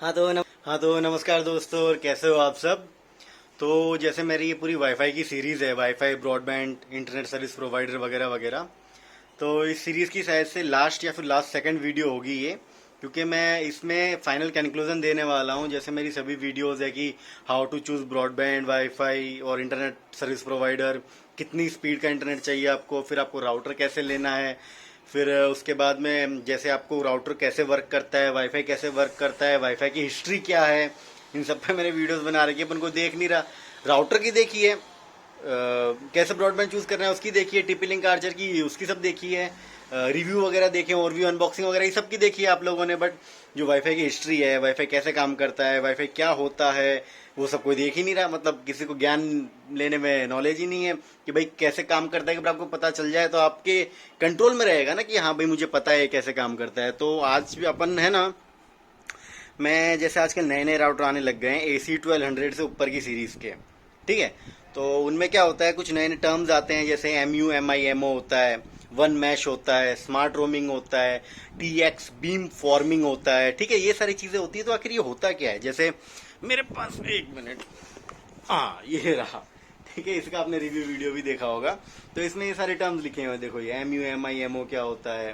हाँ तो नमस्कार दोस्तों, और कैसे हो आप सब। तो जैसे मेरी ये पूरी वाईफाई की सीरीज़ है, wifi broadband internet service provider वगैरह वगैरह। तो इस सीरीज़ की शायद से लास्ट या फिर लास्ट सेकंड वीडियो होगी ये, क्योंकि मैं इसमें फाइनल कंक्लूजन देने वाला हूँ। जैसे मेरी सभी वीडियोस है कि how to choose broadband, wifi और इंटरनेट सर्विस प्रोवाइडर, कितनी स्पीड का इंटरनेट चाहिए आपको, फिर आपको राउटर कैसे लेना है, फिर उसके बाद में जैसे आपको राउटर कैसे वर्क करता है, वाईफाई कैसे वर्क करता है, वाईफाई की हिस्ट्री क्या है, इन सब पे मैंने वीडियोस बना रखी है। अपन को देख नहीं रहा, राउटर की देखिए, कैसे ब्रॉडबैंड चूज करना है उसकी देखिए, टीपी लिंक आर्चर की उसकी सब देखी है, रिव्यू वगैरह देखे, ओवरव्यू अनबॉक्सिंग वगैरह ये सब की देखी है आप लोगों ने। बट जो वाईफाई की हिस्ट्री है, वाईफाई कैसे काम करता है, वाईफाई क्या होता है, वो सब कोई देख ही नहीं रहा। मतलब किसी को ज्ञान लेने में नॉलेज ही नहीं है कि भाई कैसे काम करता है, कि आपको पता चल जाए तो आपके कंट्रोल में रहेगा ना कि हाँ भाई मुझे पता है कैसे काम करता है। तो आज भी अपन है ना, मैं जैसे आजकल नए नए राउटर आने लग गए हैं AC 1200 से ऊपर की सीरीज के, ठीक है। तो उनमें क्या होता है, कुछ नए नए टर्म्स आते हैं, जैसे MU MIMO होता है, वन मैश होता है, स्मार्ट रोमिंग होता है, TX बीम फॉर्मिंग होता है, ठीक है। ये सारी चीज़ें होती है। तो आखिर ये होता क्या है, जैसे मेरे पास एक मिनट, हाँ ये रहा, ठीक है। इसका आपने रिव्यू वीडियो भी देखा होगा। तो इसमें ये सारे टर्म्स लिखे हुए हैं, देखो ये MU MIMO क्या होता है,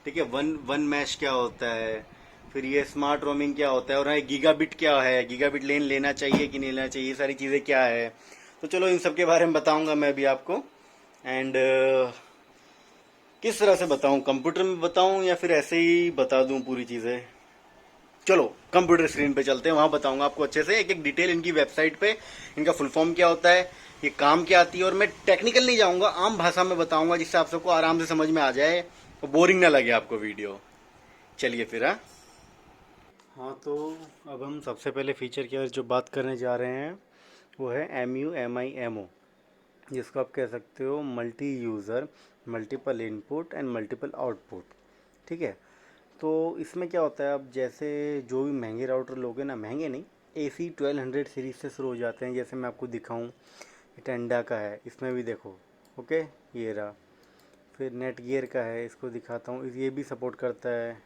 ठीक है। वन वन मैश क्या होता है, फिर ये स्मार्ट रोमिंग क्या होता है, और हाँ गीगाबिट क्या है, गीगाबिट लेन लेना चाहिए कि नहीं लेना चाहिए, ये सारी चीज़ें क्या है। तो चलो इन सब के बारे में बताऊंगा मैं भी आपको। एंड किस तरह से बताऊं, कंप्यूटर में बताऊं या फिर ऐसे ही बता दूं पूरी चीज़ें। चलो कंप्यूटर स्क्रीन पे चलते हैं, वहां बताऊंगा आपको अच्छे से एक एक डिटेल, इनकी वेबसाइट पे इनका फुल फॉर्म क्या होता है, ये काम क्या आती है। और मैं टेक्निकल नहीं जाऊंगा, आम भाषा में बताऊंगा, जिससे आप सबको आराम से समझ में आ जाए और बोरिंग ना लगे आपको वीडियो। चलिए फिर। हाँ तो अब हम सबसे पहले फीचर की जो बात करने जा रहे हैं वो है MU MIMO, जिसको आप कह सकते हो multi user multiple input and multiple output, ठीक है। तो इसमें क्या होता है, अब जैसे जो भी महंगे राउटर लोगे ना, महंगे नहीं, AC 1200 सीरीज से शुरू हो जाते हैं। जैसे मैं आपको दिखाऊं, टेंडा का है, इसमें भी देखो, ओके ये रहा। फिर नेट गियर का है, इसको दिखाता हूँ, ये भी सपोर्ट करता है,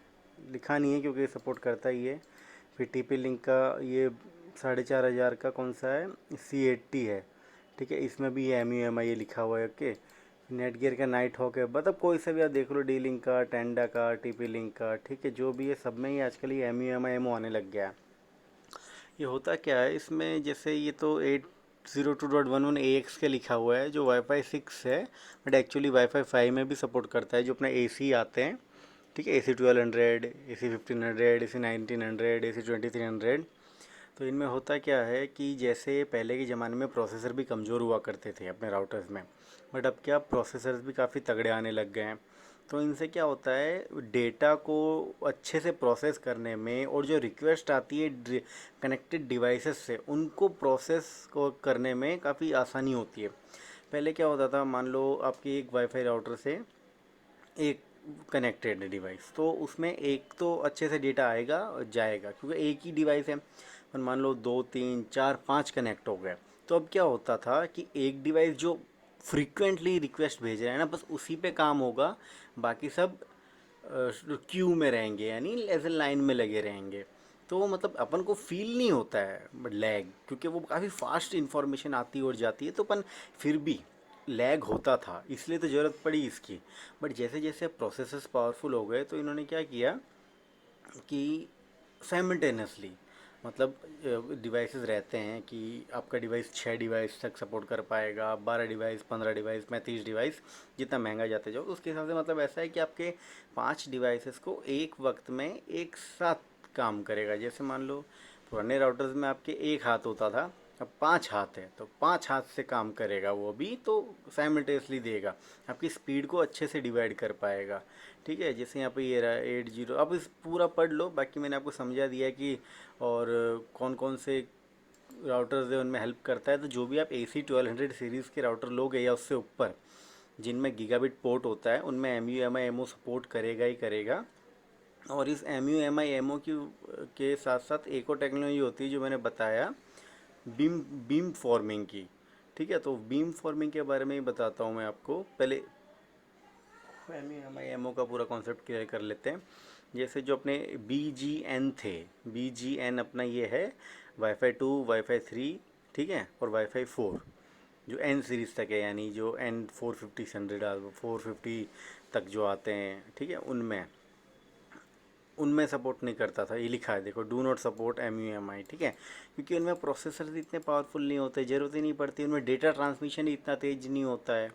लिखा नहीं है क्योंकि सपोर्ट करता ही है। फिर TP लिंक का ये 4500 का कौन सा है, C80 है, ठीक है। इसमें भी ये MU MI लिखा हुआ है, ओके। नेट गियर का नाइट हॉक है, मतलब कोई सा भी आप देख लो, डी लिंक का, टेंडा का, TP लिंक का, ठीक है। जो भी है सब में ही आजकल ये MU MIMO आने लग गया है। ये होता क्या है इसमें, जैसे ये तो 802.11ax के लिखा हुआ है, जो वाईफाई 6 है, बट एक्चुअली वाईफाई 5 में भी सपोर्ट करता है, जो अपना AC आते हैं, ठीक है। AC 1200, AC 1500, AC 1900, AC 2300। तो इनमें होता क्या है कि जैसे पहले के ज़माने में प्रोसेसर भी कमज़ोर हुआ करते थे अपने राउटर्स में, बट अब क्या प्रोसेसर्स भी काफ़ी तगड़े आने लग गए हैं। तो इनसे क्या होता है, डेटा को अच्छे से प्रोसेस करने में, और जो रिक्वेस्ट आती है कनेक्टेड डिवाइसेस से, उनको प्रोसेस को करने में काफ़ी आसानी होती है। पहले क्या होता था, मान लो आपकी एक वाईफाई राउटर से एक कनेक्टेड डिवाइस, तो उसमें एक तो अच्छे से डेटा आएगा और जाएगा, क्योंकि एक ही डिवाइस है। पर मान लो 2 3 4 5 कनेक्ट हो गए, तो अब क्या होता था कि एक डिवाइस जो फ्रीक्वेंटली रिक्वेस्ट भेज रहा है ना, बस उसी पे काम होगा, बाकी सब क्यू में रहेंगे, यानी एज ए लाइन में लगे रहेंगे। तो मतलब अपन को फील नहीं होता है लैग, क्योंकि वो काफ़ी फास्ट इंफॉर्मेशन आती और जाती है, तो अपन फिर भी लैग होता था, इसलिए तो ज़रूरत पड़ी इसकी। बट जैसे जैसे प्रोसेसर्स पावरफुल हो गए, तो इन्होंने क्या किया कि साइमल्टेनियसली, मतलब डिवाइसेस रहते हैं कि आपका डिवाइस 6 डिवाइस तक सपोर्ट कर पाएगा, 12 डिवाइस, 15 डिवाइस, 30 डिवाइस, जितना महंगा जाते जाओ, तो उसके हिसाब से मतलब ऐसा है कि आपके 5 डिवाइसेस को एक वक्त में एक साथ काम करेगा। जैसे मान लो पुराने राउटर्स में आपके एक हाथ होता था, अब 5 हाथ है, तो 5 हाथ से काम करेगा, वो भी तो साइमल्टेनियसली देगा, आपकी स्पीड को अच्छे से डिवाइड कर पाएगा, ठीक है। जैसे यहाँ पे ये रहा 80, अब इस पूरा पढ़ लो, बाकी मैंने आपको समझा दिया कि और कौन कौन से राउटर्स है उनमें हेल्प करता है। तो जो भी आप AC 1200 सीरीज़ के राउटर लोगे या उससे ऊपर, जिनमें गीगाबिट पोर्ट होता है, उनमें MU MIMO सपोर्ट करेगा ही करेगा। और इस MU MIMO की के साथ साथ एक और टेक्नोलॉजी होती है जो मैंने बताया, बीम बीम फॉर्मिंग की, ठीक है। तो बीम फॉर्मिंग के बारे में ही बताता हूँ मैं आपको। पहले MU MIMO का पूरा कॉन्सेप्ट क्लियर कर लेते हैं। जैसे जो अपने BGN थे, BGN अपना ये है वाईफाई 2, वाईफाई 3, ठीक है, और वाईफाई 4 जो N सीरीज़ तक है, यानी जो N 450 450 तक जो आते हैं, ठीक है, उनमें उनमें सपोर्ट नहीं करता था। ये लिखा है देखो, डू नॉट सपोर्ट MUMI, ठीक है, क्योंकि उनमें प्रोसेसर इतने पावरफुल नहीं होते, ज़रूरत ही नहीं पड़ती, उनमें डेटा ट्रांसमिशन ही इतना तेज नहीं होता है।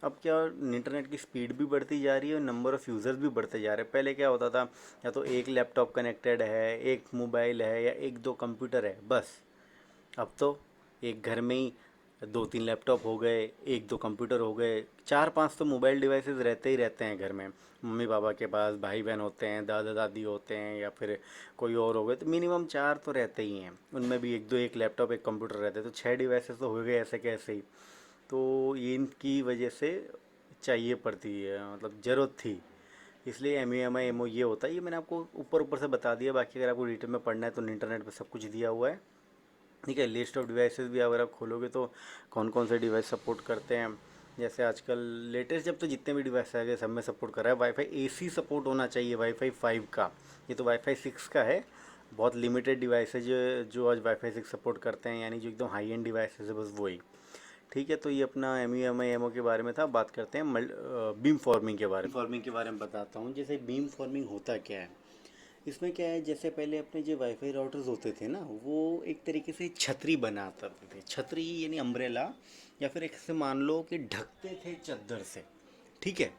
अब क्या, इंटरनेट की स्पीड भी बढ़ती जा रही है और नंबर ऑफ़ यूज़र्स भी बढ़ते जा रहे हैं। पहले क्या होता था, या तो एक लैपटॉप कनेक्टेड है, एक मोबाइल है, या एक दो कंप्यूटर है, बस। अब तो एक घर में ही दो तीन लैपटॉप हो गए, एक दो कंप्यूटर हो गए, चार पांच तो मोबाइल डिवाइसेस रहते ही रहते हैं घर में। मम्मी पापा के पास भाई बहन होते हैं, दादा दादी होते हैं, या फिर कोई और हो गए, तो मिनिमम चार तो रहते ही हैं। उनमें भी एक दो, एक लैपटॉप एक कंप्यूटर रहते हैं, तो छः डिवाइसेस तो हो गए ऐसे कैसे ही। तो ये इनकी वजह से चाहिए पड़ती है, मतलब ज़रूरत थी, इसलिए MUMI ये होता है। ये मैंने आपको ऊपर ऊपर से बता दिया, बाकी अगर आपको डिटेल में पढ़ना है तो इंटरनेट पे सब कुछ दिया हुआ है, ठीक है। लिस्ट ऑफ डिवाइसेस भी अगर आप खोलोगे तो कौन कौन से डिवाइस सपोर्ट करते हैं, जैसे आजकल लेटेस्ट जब तो जितने भी डिवाइस आ गए सब में सपोर्ट कर रहा है। वाईफाई AC सपोर्ट होना चाहिए वाईफाई 5 का, ये तो वाईफाई 6 का है। बहुत लिमिटेड डिवाइस है जो आज वाईफाई 6 सपोर्ट करते हैं, यानी जो एकदम हाई एंड डिवाइसेस है, बस वही, ठीक है। तो ये अपना MUMI के बारे में था। बात करते हैं बीम फॉर्मिंग के बारे में। फॉर्मिंग के बारे में बताता हूँ। जैसे बीम फॉर्मिंग होता क्या है, इसमें क्या है, जैसे पहले अपने जो वाईफाई राउटर्स होते थे ना, वो एक तरीके से छतरी बनाते थे। छतरी यानी अम्ब्रेला, या फिर एक से मान लो कि ढकते थे चादर से, ठीक है।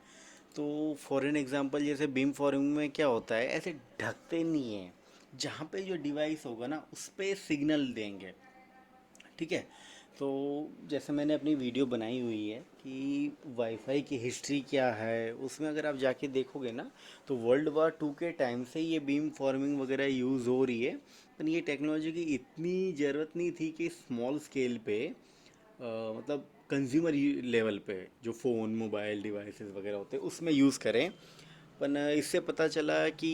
तो फॉर एन एग्जांपल, जैसे बीम फॉर्मिंग में क्या होता है, ऐसे ढकते नहीं है, जहाँ पे जो डिवाइस होगा ना उस पर सिग्नल देंगे, ठीक है। तो जैसे मैंने अपनी वीडियो बनाई हुई है कि वाईफाई की हिस्ट्री क्या है, उसमें अगर आप जाके देखोगे ना, तो World War II के टाइम से ये बीम फॉर्मिंग वगैरह यूज़ हो रही है। पर ये टेक्नोलॉजी की इतनी ज़रूरत नहीं थी कि स्मॉल स्केल पे मतलब कंज्यूमर लेवल पे जो फ़ोन मोबाइल डिवाइसेस वगैरह होते हैं उसमें यूज़ करें। पर इससे पता चला कि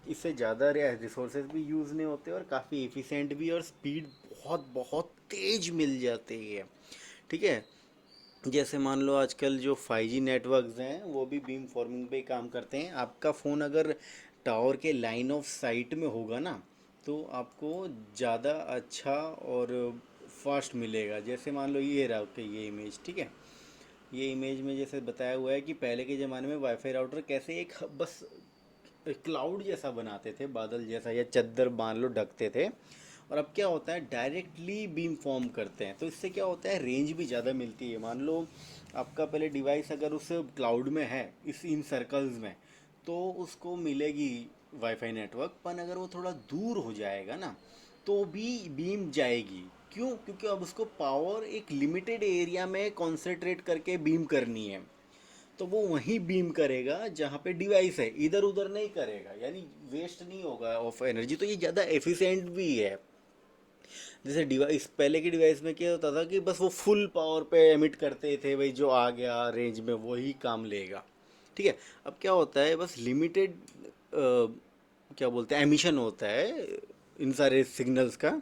इससे ज़्यादा रिसोर्सेज भी यूज़ नहीं होते और काफ़ी एफिशिएंट भी, और स्पीड बहुत बहुत तेज मिल जाती है, ठीक है। जैसे मान लो आजकल जो 5G नेटवर्क्स हैं वो भी बीम फॉर्मिंग पे ही काम करते हैं। आपका फ़ोन अगर टावर के लाइन ऑफ साइट में होगा ना, तो आपको ज़्यादा अच्छा और फास्ट मिलेगा। जैसे मान लो ये रहा कि ये इमेज, ठीक है, ये इमेज में जैसे बताया हुआ है कि पहले के ज़माने में वाईफाई राउटर कैसे एक बस क्लाउड जैसा बनाते थे, बादल जैसा, या चद्दर मान लो ढकते थे। और अब क्या होता है, डायरेक्टली बीम फॉर्म करते हैं, तो इससे क्या होता है, रेंज भी ज़्यादा मिलती है। मान लो आपका पहले डिवाइस अगर उस क्लाउड में है, इस इन सर्कल्स में, तो उसको मिलेगी वाईफाई नेटवर्क। पर अगर वो थोड़ा दूर हो जाएगा ना, तो भी बीम जाएगी। क्यों? क्योंकि अब उसको पावर एक लिमिटेड एरिया में कॉन्सेंट्रेट करके बीम करनी है, तो वो वहीं बीम करेगा जहाँ पे डिवाइस है, इधर उधर नहीं करेगा, यानी वेस्ट नहीं होगा ऑफ एनर्जी। तो ये ज़्यादा एफिशिएंट भी है। जैसे डिवाइस पहले के डिवाइस में क्या होता था कि बस वो फुल पावर पे एमिट करते थे, भाई जो आ गया रेंज में वही काम लेगा, ठीक है। अब क्या होता है, बस लिमिटेड क्या बोलते हैं, एमिशन होता है इन सारे सिग्नल्स का,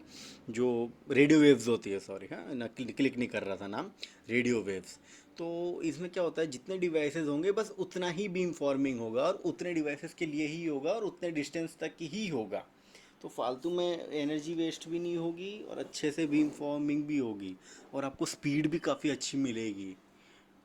जो रेडियो वेव्स होती है, सॉरी, हाँ ना, क्लिक नहीं कर रहा था नाम, रेडियो वेव्स। तो इसमें क्या होता है, जितने डिवाइसेस होंगे बस उतना ही बीम फॉर्मिंग होगा, और उतने डिवाइसेस के लिए ही होगा, और उतने डिस्टेंस तक ही होगा। तो फालतू में एनर्जी वेस्ट भी नहीं होगी, और अच्छे से बीम फॉर्मिंग भी होगी, और आपको स्पीड भी काफ़ी अच्छी मिलेगी।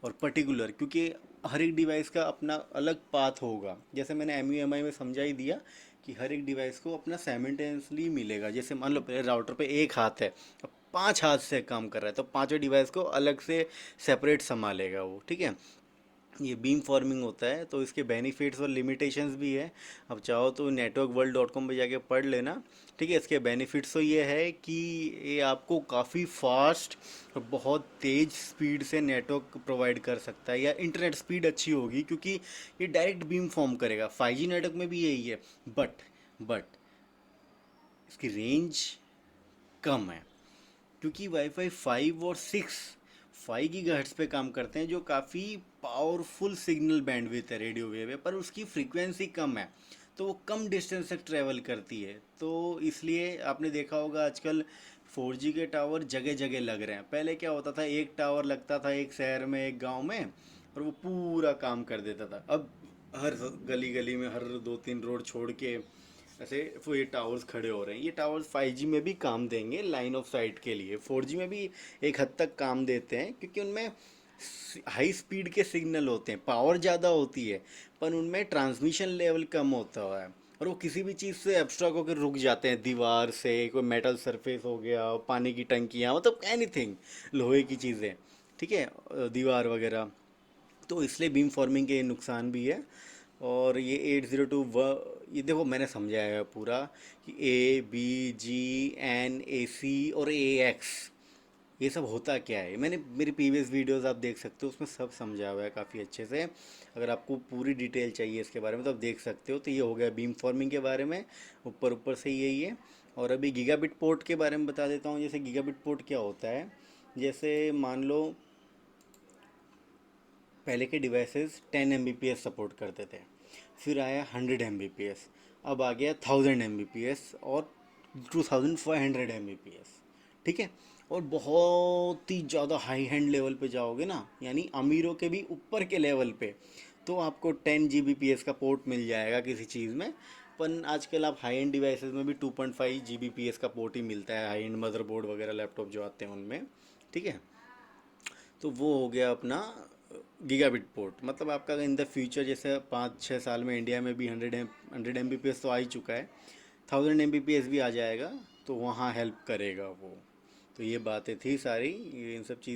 और पर्टिकुलर, क्योंकि हर एक डिवाइस का अपना अलग पाथ होगा। जैसे मैंने MUMI में समझा ही दिया कि हर एक डिवाइस को अपना साइमल्टेनियसली मिलेगा। जैसे मान लो पहले राउटर पे एक हाथ है, अब 5 हाथ से काम कर रहा है, तो पांचों डिवाइस को अलग से सेपरेट संभालेगा वो, ठीक है। ये बीम फॉर्मिंग होता है, तो इसके बेनिफिट्स और लिमिटेशंस भी है। अब चाहो तो networkworld.com पे जाके पढ़ लेना, ठीक है। इसके बेनिफिट्स तो ये है कि ये आपको काफ़ी फास्ट और बहुत तेज़ स्पीड से नेटवर्क प्रोवाइड कर सकता है, या इंटरनेट स्पीड अच्छी होगी, क्योंकि ये डायरेक्ट बीम फॉर्म करेगा। 5G नेटवर्क में भी यही है, बट इसकी रेंज कम है, क्योंकि वाईफाई 5 और 6 5 गीगाहर्ट्ज़ पे काम करते हैं, जो काफ़ी पावरफुल सिग्नल बैंडविड्थ है, रेडियो वेव है, पर उसकी फ्रीक्वेंसी कम है, तो वो कम डिस्टेंस तक ट्रैवल करती है। तो इसलिए आपने देखा होगा आजकल 4G के टावर जगह जगह लग रहे हैं। पहले क्या होता था, एक टावर लगता था एक शहर में, एक गांव में, और वो पूरा काम कर देता था। अब हर गली गली में, हर 2-3 रोड छोड़ के ऐसे वो ये टावर्स खड़े हो रहे हैं। ये टावर्स 5G में भी काम देंगे लाइन ऑफ साइट के लिए, 4G में भी एक हद तक काम देते हैं, क्योंकि उनमें हाई स्पीड के सिग्नल होते हैं, पावर ज़्यादा होती है, पर उनमें ट्रांसमिशन लेवल कम होता है, और वो किसी भी चीज़ से एब्स्ट्रैक्ट होकर रुक जाते हैं, दीवार से, कोई मेटल सरफेस हो गया, पानी की टंकियाँ, मतलब एनीथिंग, लोहे की चीज़ें, ठीक है, दीवार वगैरह। तो इसलिए बीम फॉर्मिंग के नुकसान भी है। और ये 802 ये देखो मैंने समझाया है पूरा कि ABGNAC और AX ये सब होता क्या है। मैंने मेरी प्रीवियस वीडियोस आप देख सकते हो, उसमें सब समझा हुआ है काफ़ी अच्छे से। अगर आपको पूरी डिटेल चाहिए इसके बारे में तो आप देख सकते हो। तो ये हो गया बीम फॉर्मिंग के बारे में, ऊपर ऊपर से यही है। और अभी गीगाबिट पोर्ट के बारे में बता देता हूँ। जैसे गीगाबिट पोर्ट क्या होता है, जैसे मान लो पहले के डिवाइसेस 10 Mbps सपोर्ट करते थे, फिर आया 100 Mbps, अब आ गया 1000 Mbps और 2500 Mbps, ठीक है। और बहुत ही ज़्यादा हाई हैंड लेवल पे जाओगे ना, यानी अमीरों के भी ऊपर के लेवल पे, तो आपको 10 Gbps का पोर्ट मिल जाएगा किसी चीज़ में। पर आजकल आप हाई एंड डिवाइसेस में भी 2.5 Gbps का पोर्ट ही मिलता है, हाई एंड मदरबोर्ड वगैरह लैपटॉप जो आते हैं उनमें, ठीक है। तो वो हो गया अपना गीगाबिट पोर्ट। मतलब आपका इन द फ्यूचर जैसे 5-6 साल में इंडिया में भी 100 Mbps तो आ ही चुका है, 1000 Mbps भी आ जाएगा, तो वहाँ हेल्प करेगा वो। तो ये बातें थी सारी, ये इन सब चीज़ों